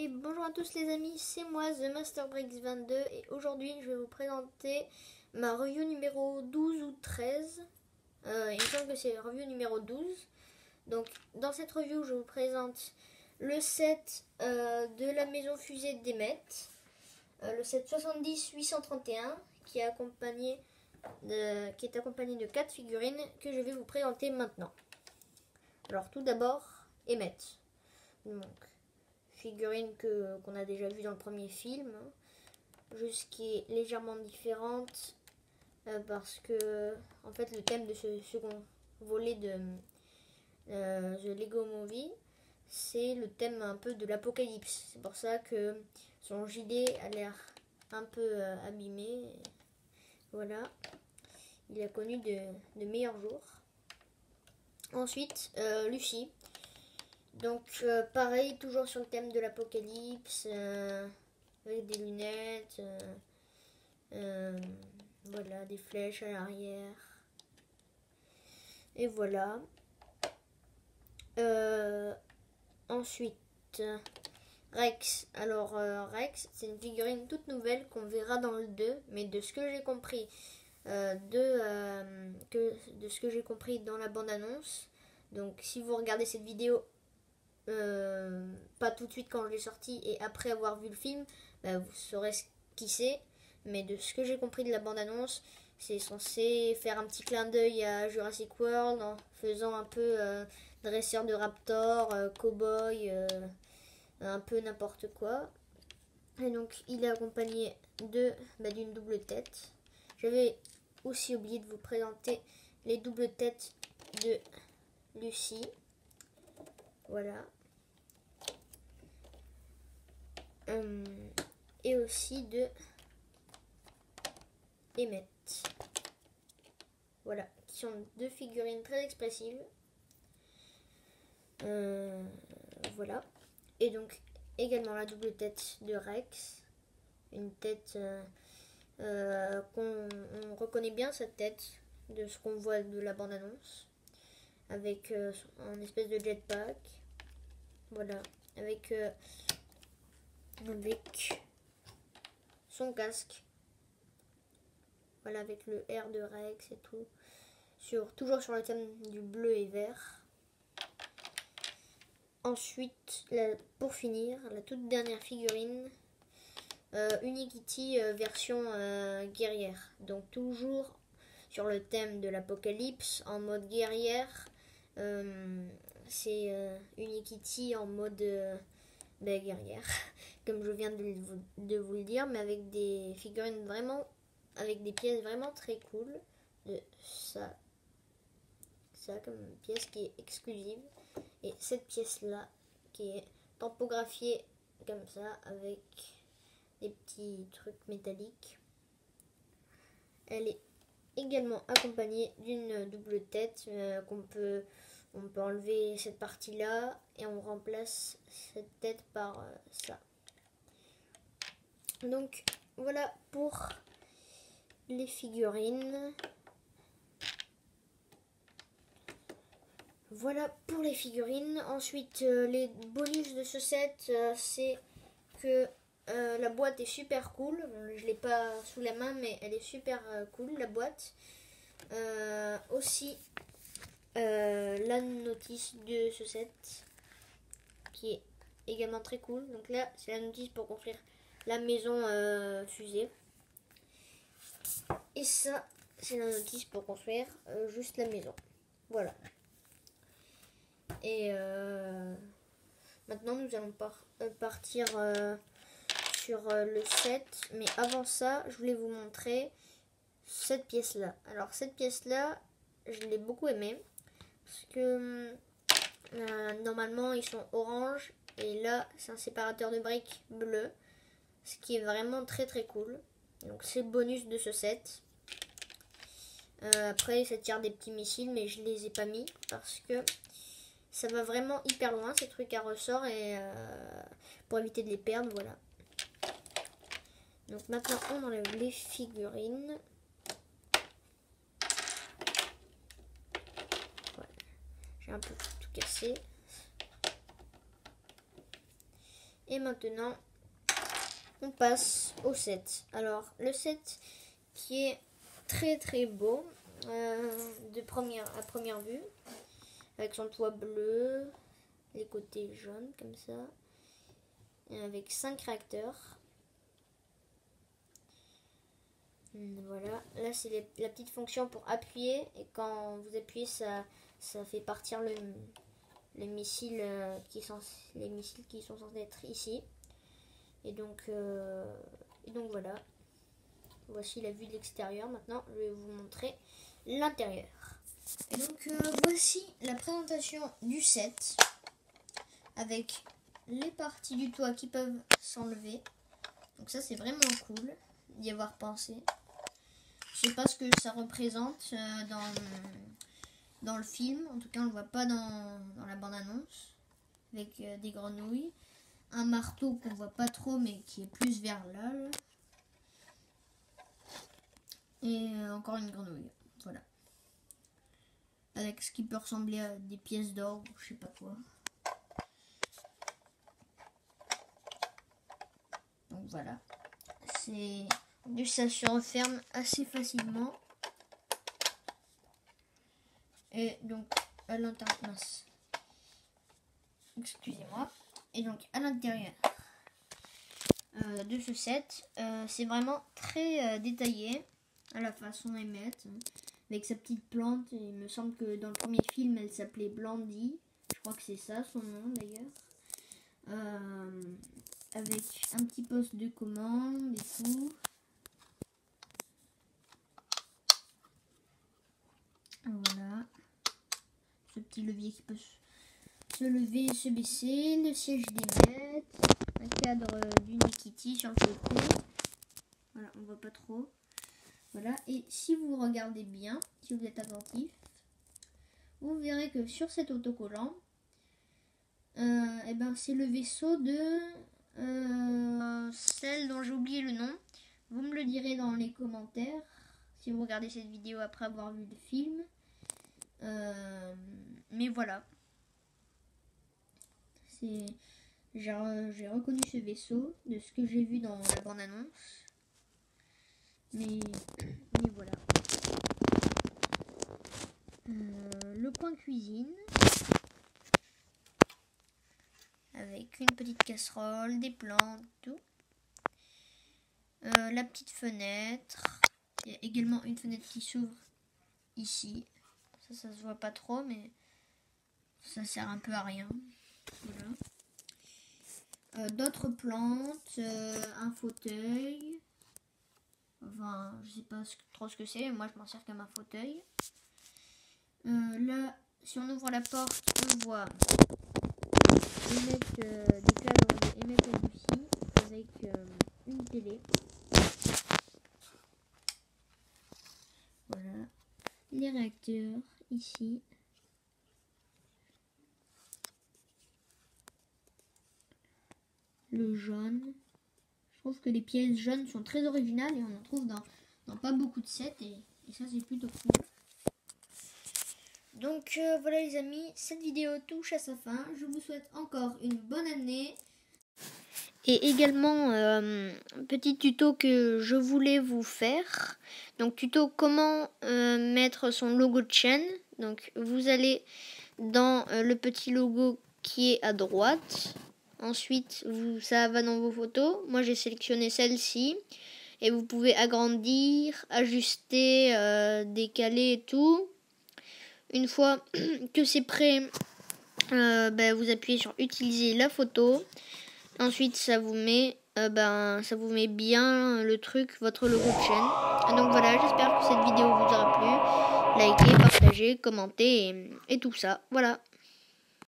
Oui, bonjour à tous les amis, c'est moi The Master Bricks 22 et aujourd'hui je vais vous présenter ma review numéro 12 ou 13. Il me semble que c'est review numéro 12. Donc dans cette review je vous présente le set de la maison fusée d'Emmet, le set 70-831 qui est accompagné de 4 figurines que je vais vous présenter maintenant. Alors tout d'abord Emmet. Donc figurine qu'on a déjà vue dans le premier film, juste qui est légèrement différente parce que en fait le thème de ce second volet de The Lego Movie, c'est le thème un peu de l'apocalypse. C'est pour ça que son gilet a l'air un peu abîmé. Voilà, il a connu de meilleurs jours. Ensuite, Lucie. Donc pareil, toujours sur le thème de l'apocalypse, avec des lunettes, voilà, des flèches à l'arrière. Et voilà. Ensuite, Rex. Alors Rex, c'est une figurine toute nouvelle qu'on verra dans le 2, mais de ce que j'ai compris, de ce que j'ai compris dans la bande-annonce. Donc si vous regardez cette vidéo, pas tout de suite quand je l'ai sorti et après avoir vu le film, vous saurez qui c'est. Mais de ce que j'ai compris de la bande-annonce, c'est censé faire un petit clin d'œil à Jurassic World en faisant un peu dresseur de raptor, cow-boy, un peu n'importe quoi. Et donc il est accompagné d'une double tête. J'avais aussi oublié de vous présenter les doubles têtes de Lucie. Voilà. Et aussi de Emmet. Voilà, qui sont deux figurines très expressives. Voilà. Et donc également la double tête de Rex. Une tête qu'on reconnaît bien, cette tête, de ce qu'on voit de la bande-annonce. Avec un espèce de jetpack. Voilà. Avec son casque. Voilà, avec le R de Rex et tout. Toujours sur le thème du bleu et vert. Ensuite, pour finir, la toute dernière figurine, Unikitty version guerrière. Donc toujours sur le thème de l'apocalypse, en mode guerrière. C'est Unikitty en mode guerrière, comme je viens de vous le dire, mais avec des figurines vraiment, avec des pièces vraiment très cool. De ça comme pièce qui est exclusive. Et cette pièce-là, qui est tampographiée comme ça, avec des petits trucs métalliques. Elle est également accompagnée d'une double tête on peut enlever cette partie-là et on remplace cette tête par ça. Donc voilà pour les figurines. Voilà pour les figurines. Ensuite, les bonus de ce set, c'est que la boîte est super cool. Je ne l'ai pas sous la main, mais elle est super cool, la boîte. Aussi, la notice de ce set, qui est également très cool. Donc là, c'est la notice pour construire la maison fusée. Et ça, c'est la notice pour construire juste la maison. Voilà. Et maintenant nous allons partir sur le set. Mais avant ça, je voulais vous montrer cette pièce là. Alors cette pièce là, je l'ai beaucoup aimée. Parce que normalement ils sont orange. Et là c'est un séparateur de briques bleu. Ce qui est vraiment très très cool. Donc c'est le bonus de ce set. Après ça tire des petits missiles, mais je les ai pas mis parce que ça va vraiment hyper loin ces trucs à ressort, et pour éviter de les perdre, voilà. Donc maintenant on enlève les figurines. Voilà. J'ai un peu tout cassé. Et maintenant, on passe au set. Alors, le set qui est très très beau à première vue, avec son toit bleu, les côtés jaunes comme ça, et avec 5 réacteurs. Voilà, là c'est la petite fonction pour appuyer, et quand vous appuyez, ça fait partir les missiles qui sont censés être ici. Et donc voilà. Voici la vue de l'extérieur. Maintenant, je vais vous montrer l'intérieur. Et donc voici la présentation du set, avec les parties du toit qui peuvent s'enlever. Donc ça, c'est vraiment cool d'y avoir pensé. Je sais pas ce que ça représente dans le film. En tout cas, on le voit pas dans la bande-annonce. Avec des grenouilles. Un marteau qu'on voit pas trop, mais qui est plus vers là. Et encore une grenouille. Voilà. Avec ce qui peut ressembler à des pièces d'or ou je sais pas quoi. Donc voilà. Ça se referme assez facilement. Et donc à l'intérieur. Mince. Excusez-moi. Et donc à l'intérieur de ce set, c'est vraiment très détaillé à la façon d'Emmett, avec sa petite plante. Et il me semble que dans le premier film, elle s'appelait Blandy. Je crois que c'est ça son nom d'ailleurs. Avec un petit poste de commande et tout. Voilà. Ce petit levier qui peut se lever et se baisser. Le siège d'Emmett. Un cadre d'Unikitty sur le côté. Voilà, on voit pas trop. Voilà, et si vous regardez bien, si vous êtes attentif, vous verrez que sur cet autocollant, c'est le vaisseau de celle dont j'ai oublié le nom. Vous me le direz dans les commentaires si vous regardez cette vidéo après avoir vu le film. Mais voilà. J'ai reconnu ce vaisseau de ce que j'ai vu dans la bande-annonce. Mais voilà. Le coin cuisine. Avec une petite casserole, des plantes, tout. La petite fenêtre. Il y a également une fenêtre qui s'ouvre ici. Ça se voit pas trop, mais ça sert un peu à rien. Voilà. D'autres plantes, un fauteuil. Enfin, je sais pas trop ce que c'est. Moi, je m'en sers comme un fauteuil. Là, si on ouvre la porte, on voit des cadres de Emmett et Lucy avec une télé. Voilà. Les réacteurs ici. Le jaune. Je trouve que les pièces jaunes sont très originales et on en trouve dans pas beaucoup de sets et ça c'est plutôt cool. Donc voilà les amis, cette vidéo touche à sa fin. Je vous souhaite encore une bonne année. Et également, petit tuto que je voulais vous faire. Donc tuto comment mettre son logo de chaîne. Donc vous allez dans le petit logo qui est à droite. Ensuite, ça va dans vos photos. Moi, j'ai sélectionné celle-ci. Et vous pouvez agrandir, ajuster, décaler et tout. Une fois que c'est prêt, vous appuyez sur utiliser la photo. Ensuite, ça vous met bien le truc, votre logo de chaîne. Donc voilà, j'espère que cette vidéo vous aura plu. Likez, partagez, commentez et tout ça. Voilà.